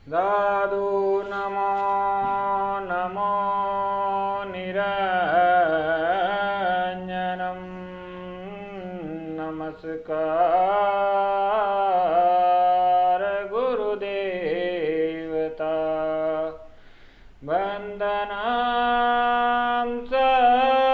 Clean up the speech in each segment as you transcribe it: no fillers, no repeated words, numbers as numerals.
दादु नमो नमो निरञ्जनं नमस्कार गुरुदेवता वन्दनं सर्वसाधवा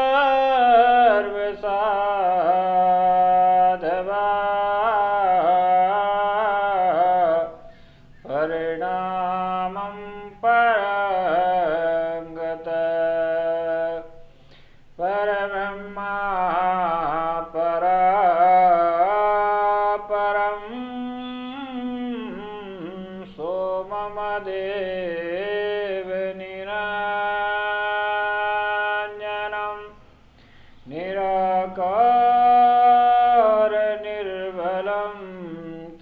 परिणामं परं गतः परब्रह्मा परं सोममदेव निरञ्जनं निराकार निर्मलं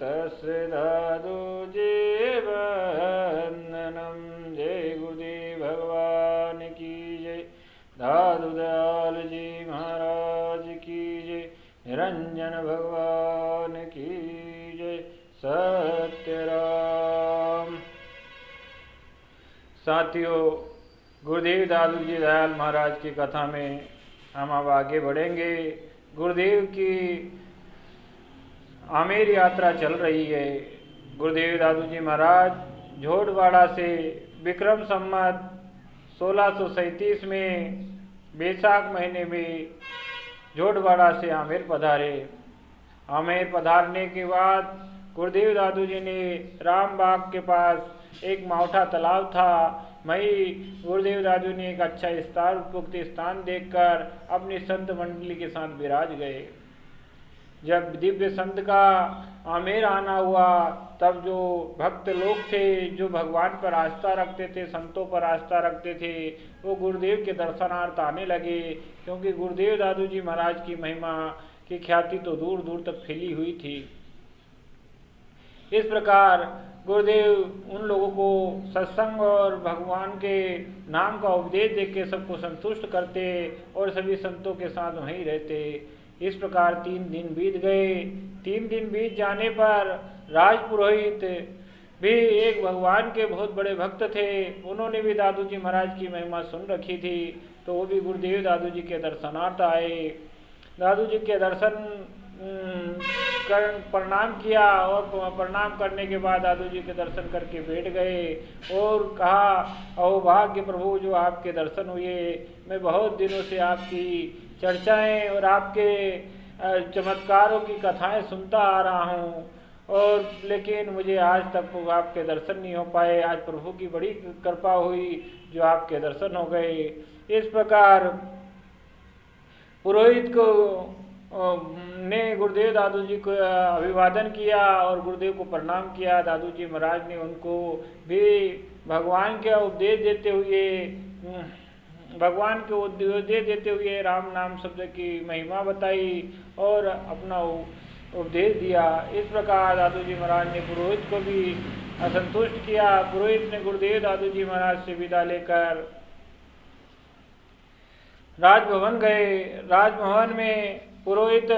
तस्य दादुजीवन्दनं। जय गुरुदेव भगवान की जय। दादू दयाल जी महाराज की जय। निरंजन भगवान की जय। सत्यराम। साथियों, गुरुदेव दादू जी दयाल महाराज की कथा में हम अब आगे बढ़ेंगे। गुरुदेव की आमेर यात्रा चल रही है। गुरुदेव दादू जी महाराज झोटवाड़ा से विक्रम संवत 1637 में बैसाख महीने में झोटवाड़ा से आमेर पधारे। आमेर पधारने के बाद गुरुदेव दादू जी ने रामबाग के पास एक मावठा तालाब था, वहीं गुरुदेव दादू ने एक अच्छा स्थान उपयुक्त स्थान देखकर अपनी संत मंडली के साथ विराज गए। जब दिव्य संत का आमेर आना हुआ, तब जो भक्त लोग थे, जो भगवान पर आस्था रखते थे, संतों पर आस्था रखते थे, वो गुरुदेव के दर्शनार्थ आने लगे, क्योंकि गुरुदेव दादू जी महाराज की महिमा की ख्याति तो दूर दूर तक फैली हुई थी। इस प्रकार गुरुदेव उन लोगों को सत्संग और भगवान के नाम का उपदेश देख के सबको संतुष्ट करते और सभी संतों के साथ वहीं रहते। इस प्रकार 3 दिन बीत गए। 3 दिन बीत जाने पर राजपुरोहित भी एक भगवान के बहुत बड़े भक्त थे, उन्होंने भी दादू जी महाराज की महिमा सुन रखी थी, तो वो भी गुरुदेव दादू जी के दर्शनार्थ आए। दादू जी के दर्शन कर प्रणाम किया और प्रणाम करने के बाद दादू जी के दर्शन करके बैठ गए और कहा, अहोभाग्य प्रभु, जो आपके दर्शन हुए, मैं बहुत दिनों से आपकी चर्चाएं और आपके चमत्कारों की कथाएं सुनता आ रहा हूँ, और लेकिन मुझे आज तक आपके दर्शन नहीं हो पाए। आज प्रभु की बड़ी कृपा हुई जो आपके दर्शन हो गए। इस प्रकार पुरोहित को ने गुरुदेव दादू जी को अभिवादन किया और गुरुदेव को प्रणाम किया। दादू जी महाराज ने उनको भी भगवान का उपदेश देते हुए राम नाम शब्द की महिमा बताई और अपना उपदेश दिया। इस प्रकार दादू जी महाराज ने पुरोहित को भी असंतुष्ट किया। पुरोहित ने गुरुदेव दादू जी महाराज से विदा लेकर राजभवन गए। राजभवन में पुरोहित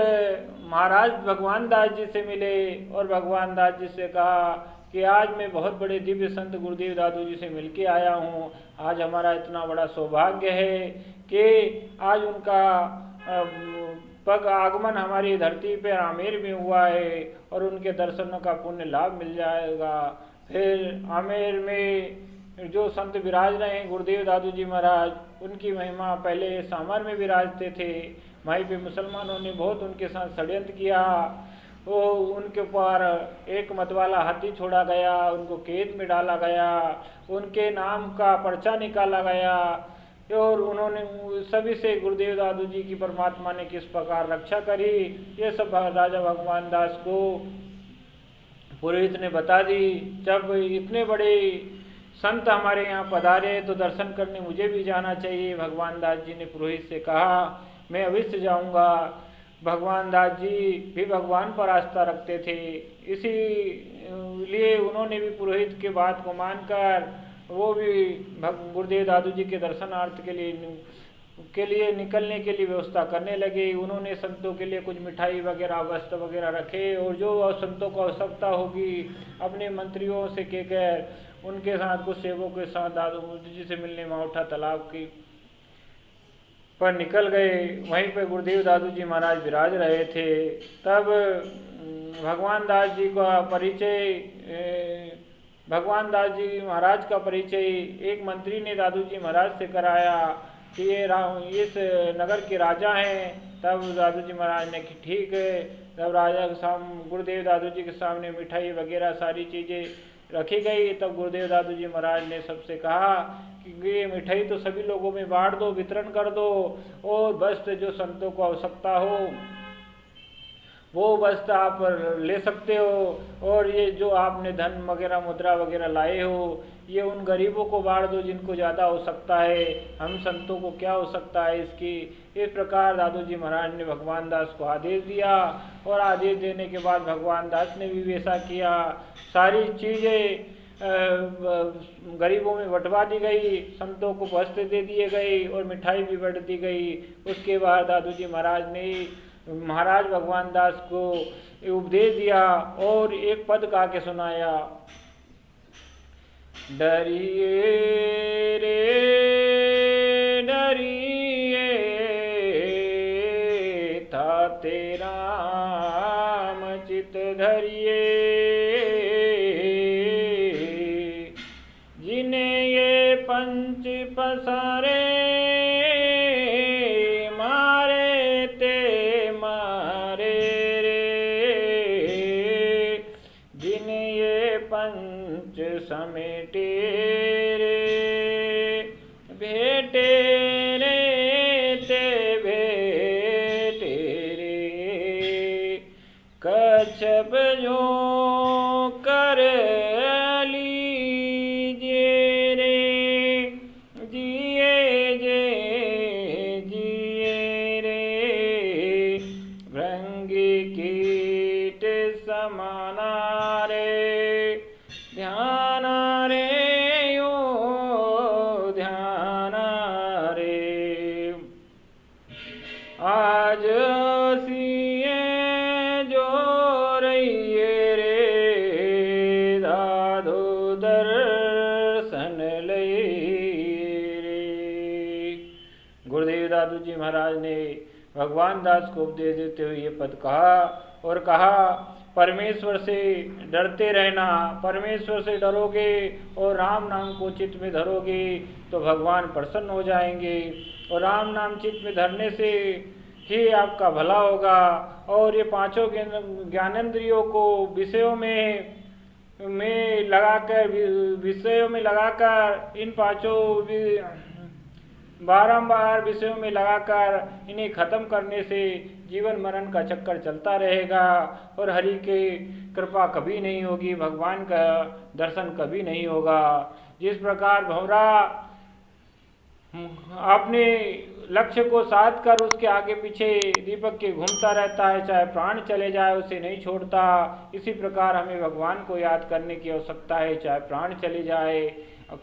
महाराज भगवान दास जी से मिले और भगवान दास जी से कहा कि आज मैं बहुत बड़े दिव्य संत गुरुदेव दादू जी से मिलके आया हूँ। आज हमारा इतना बड़ा सौभाग्य है कि आज उनका पग आगमन हमारी धरती पर आमेर में हुआ है और उनके दर्शनों का पुण्य लाभ मिल जाएगा। फिर आमेर में जो संत विराज रहे हैं गुरुदेव दादू जी महाराज, उनकी महिमा पहले सामर में विराजते थे। वहीं पे मुसलमानों ने बहुत उनके साथ षड्यंत्र किया। वो उनके ऊपर एक मतवाला हाथी छोड़ा गया, उनको कैद में डाला गया, उनके नाम का पर्चा निकाला गया और उन्होंने सभी से गुरुदेव दादू जी की परमात्मा ने किस प्रकार रक्षा करी, ये सब राजा भगवान दास को पुरोहित ने बता दी। जब इतने बड़े संत हमारे यहाँ पधारे तो दर्शन करने मुझे भी जाना चाहिए। भगवान दास जी ने पुरोहित से कहा, मैं अवश्य जाऊँगा। भगवान दास जी भी भगवान पर आस्था रखते थे, इसीलिए उन्होंने भी पुरोहित के बात को मानकर वो भी गुरुदेव दादू जी के दर्शनार्थ के लिए निकलने के लिए व्यवस्था करने लगे। उन्होंने संतों के लिए कुछ मिठाई वगैरह वस्त्र वगैरह रखे और जो संतों को आवश्यकता होगी अपने मंत्रियों से कहकर उनके साथ कुछ सेवकों के साथ दादू जी से मिलने माउठा तालाब की पर निकल गए। वहीं पे गुरुदेव दादू जी महाराज विराज रहे थे। तब भगवान दास जी का परिचय भगवान दास जी महाराज का परिचय एक मंत्री ने दादू जी महाराज से कराया कि ये इस नगर के राजा हैं। तब दादू जी महाराज ने कि ठीक है। तब राजा के सामने गुरुदेव दादू जी के सामने मिठाई वगैरह सारी चीज़ें रखी गई। तब गुरुदेव दादू जी महाराज ने सबसे कहा कि ये मिठाई तो सभी लोगों में बांट दो, वितरण कर दो, और वस्त्र जो संतों को आवश्यकता हो वो वस्त्र आप ले सकते हो, और ये जो आपने धन वगैरह मुद्रा वगैरह लाए हो ये उन गरीबों को बांट दो जिनको ज़्यादा हो सकता है, हम संतों को क्या हो सकता है इसकी। इस प्रकार दादू जी महाराज ने भगवान दास को आदेश दिया, और आदेश देने के बाद भगवान दास ने भी वैसा किया। सारी चीज़ें गरीबों में बंटवा दी गई, संतों को वस्त्र दे दिए गए और मिठाई भी बंट दी गई। उसके बाद दादू जी महाराज ने महाराज भगवान दास को उपदेश दिया और एक पद गा के सुनाया। डरिए रे डरिए था तेरा चित धरिए, जिन्हें ये पंच पसारे समेटे रे भेटे रे ते भेटे रे, कच्छप जो कर लीजिए रे, जिए जे जिए रे, भृंगी कीट समाना रे, ध्यान रे यो ध्यान रे, आज सिए जो रहिए रे, दादू दर्शन ले रे। गुरुदेव दादू जी महाराज ने भगवान दास को उपदेश देते हुए ये पद कहा और कहा, परमेश्वर से डरते रहना, परमेश्वर से डरोगे और राम नाम को चित्त में धरोगे तो भगवान प्रसन्न हो जाएंगे, और राम नाम चित्त में धरने से ही आपका भला होगा। और ये पांचों ज्ञानेंद्रियों को विषयों में लगाकर इन पांचों बारंबार विषयों में लगाकर इन्हें खत्म करने से जीवन मरण का चक्कर चलता रहेगा और हरि की कृपा कभी नहीं होगी, भगवान का दर्शन कभी नहीं होगा। जिस प्रकार भंवरा अपने लक्ष्य को साध कर उसके आगे पीछे दीपक के घूमता रहता है, चाहे प्राण चले जाए उसे नहीं छोड़ता, इसी प्रकार हमें भगवान को याद करने की आवश्यकता है, चाहे प्राण चले जाए।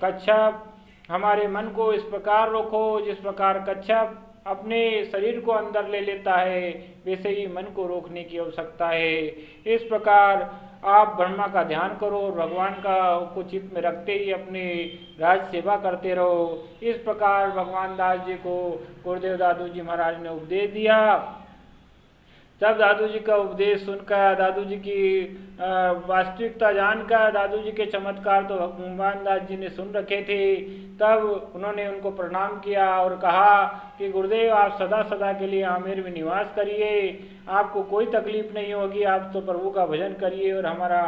कच्छप हमारे मन को इस प्रकार रोको जिस प्रकार कच्छप अपने शरीर को अंदर ले लेता है, वैसे ही मन को रोकने की आवश्यकता है। इस प्रकार आप ब्रह्मा का ध्यान करो और भगवान का को चित्त में रखते ही अपनी राज सेवा करते रहो। इस प्रकार भगवान दास जी को गुरुदेव दादू जी महाराज ने उपदेश दिया। तब दादू जी का उपदेश सुनकर, दादू जी की वास्तविकता जानकर, दादू जी के चमत्कार तो भगवान दास जी ने सुन रखे थे, तब उन्होंने उनको प्रणाम किया और कहा कि गुरुदेव आप सदा सदा के लिए आमेर में निवास करिए, आपको कोई तकलीफ नहीं होगी, आप तो प्रभु का भजन करिए और हमारा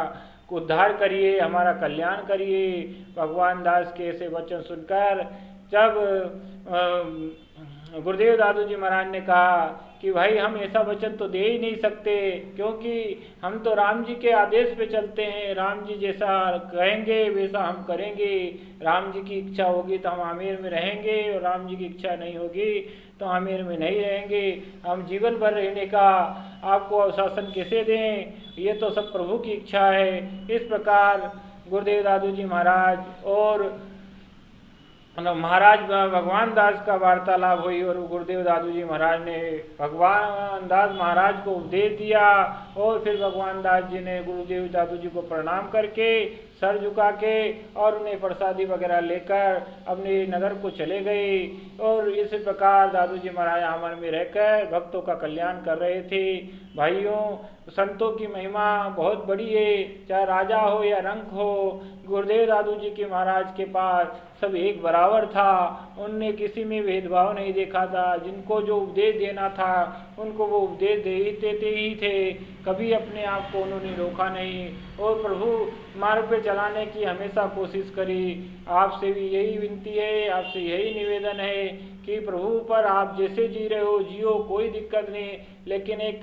उद्धार करिए, हमारा कल्याण करिए। भगवान दास के ऐसे वचन सुनकर जब गुरुदेव दादू जी महाराज ने कहा कि भाई हम ऐसा वचन तो दे ही नहीं सकते, क्योंकि हम तो राम जी के आदेश पे चलते हैं, राम जी जैसा कहेंगे वैसा हम करेंगे, राम जी की इच्छा होगी तो हम आमेर में रहेंगे और राम जी की इच्छा नहीं होगी तो आमेर में नहीं रहेंगे। हम जीवन भर रहने का आपको अनुशासन कैसे दें, ये तो सब प्रभु की इच्छा है। इस प्रकार गुरुदेव दादू जी महाराज और महाराज भगवान दास का वार्तालाप हुई और गुरुदेव दादू जी महाराज ने भगवान दास महाराज को उपदेश दिया और फिर भगवान दास जी ने गुरुदेव दादू जी को प्रणाम करके सर झुका के और उन्हें प्रसादी वगैरह लेकर अपने नगर को चले गए। और इस प्रकार दादू जी महाराज आमन में रहकर भक्तों का कल्याण कर रहे थे। भाइयों, संतों की महिमा बहुत बड़ी है, चाहे राजा हो या रंक हो। गुरुदेव दादू जी के महाराज के पास सब एक बराबर था, उनने किसी में भेदभाव नहीं देखा था। जिनको जो उपदेश देना था उनको वो उपदेश देते ही थे, कभी अपने आप को उन्होंने रोका नहीं और प्रभु मार्ग पे चलाने की हमेशा कोशिश करी। आपसे भी यही विनती है, आपसे यही निवेदन है कि प्रभु पर आप जैसे जी रहे हो जियो, कोई दिक्कत नहीं, लेकिन एक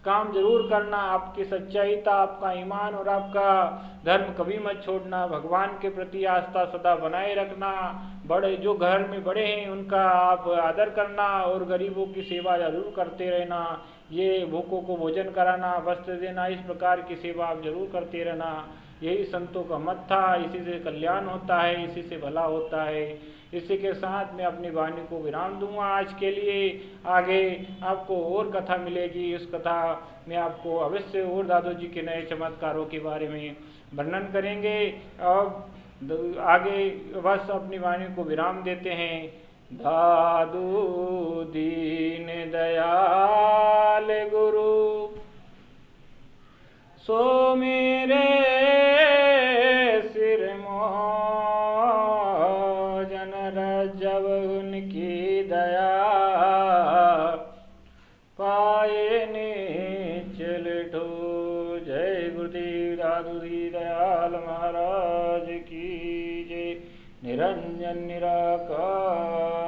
काम जरूर करना, आपकी सच्चाईता, आपका ईमान और आपका धर्म कभी मत छोड़ना। भगवान के प्रति आस्था सदा बनाए रखना। बड़े जो घर में बड़े हैं उनका आप आदर करना और गरीबों की सेवा जरूर करते रहना। ये भूखों को भोजन कराना, वस्त्र देना, इस प्रकार की सेवा आप जरूर करते रहना। यही संतों का मत था, इसी से कल्याण होता है, इसी से भला होता है। इसी के साथ मैं अपनी वाणी को विराम दूंगा आज के लिए। आगे आपको और कथा मिलेगी, उस कथा में आपको अवश्य और दादू जी के नए चमत्कारों के बारे में वर्णन करेंगे। अब आगे बस अपनी वाणी को विराम देते हैं। दादू दीन दयाल गुरु सो मेरे सिर मोजन जब उनकी दया पाए नीचल ठो। जय गुरुदेव दादू दयाल महाराज की जय। निरंजन निराकार